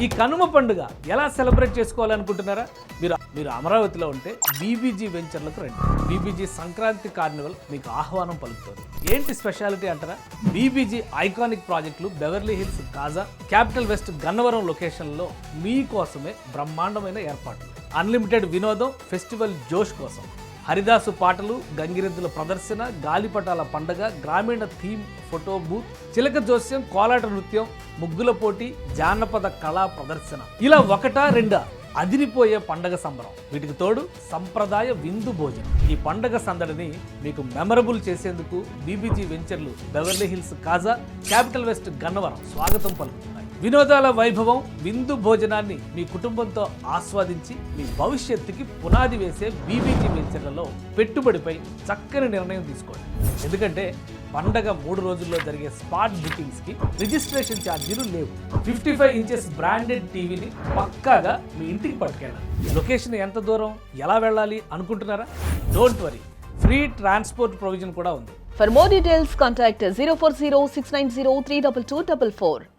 ఈ కనుమ పండుగ ఎలా సెలబ్రేట్ చేసుకోవాలనుకుంటున్నారా? మీరు అమరావతిలో ఉంటే బీబీజీ వెంచర్లకు రండి. బీబీజీ సంక్రాంతి కార్నివల్ మీకు ఆహ్వానం పలుకుతుంది. ఏంటి స్పెషాలిటీ అంటారా? బీబీజీ ఐకానిక్ ప్రాజెక్టులు బెవర్లీ హిల్స్, కాజా, క్యాపిటల్ వెస్ట్, గన్నవరం లొకేషన్లో మీకోసమే బ్రహ్మాండమైన ఏర్పాట్లు. అన్లిమిటెడ్ వినోదం, ఫెస్టివల్ జోష్ కోసం హరిదాసు పాటలు, గంగిరెద్దుల ప్రదర్శన, గాలిపటాల పండగ, గ్రామీణ థీమ్ ఫోటో బూత్, చిలక జోస్యం, కోలాట నృత్యం, ముగ్గుల పోటీ, జానపద కళా ప్రదర్శన, ఇలా ఒకటా రెండా అదిరిపోయే పండగ సంబరం. వీటికి తోడు సంప్రదాయ విందు భోజనం. ఈ పండగ సందడిని మీకు మెమరబుల్ చేసేందుకు బీబీజీ వెంచర్లు బెవర్లీ హిల్స్, కాజా, క్యాపిటల్ వెస్ట్, గన్నవరం స్వాగతం పలుకుతున్నాయి. వినోదాల వైభవం, విందు భోజనాన్ని మీ కుటుంబంతో ఆస్వాదించి మీ భవిష్యత్తుకి పునాది వేసే బీబీజీ వెంచర్లలో పెట్టుబడిపై చక్కని నిర్ణయం తీసుకోండి. ఎందుకంటే పండగ 3 రోజుల్లో జరిగే స్పాట్ బుకింగ్స్కి రిజిస్ట్రేషన్ ఛార్జీలు లేవు. 55 ఇంచెస్ బ్రాండెడ్ టీవీని పక్కాగా మీ ఇంటికి పట్టుకెళ్ళాలి. లొకేషన్ ఎంత దూరం, ఎలా వెళ్ళాలి అనుకుంటున్నారా? Don't worry, free transport provision కూడా ఉంది. For more details, contact 040 690 32244.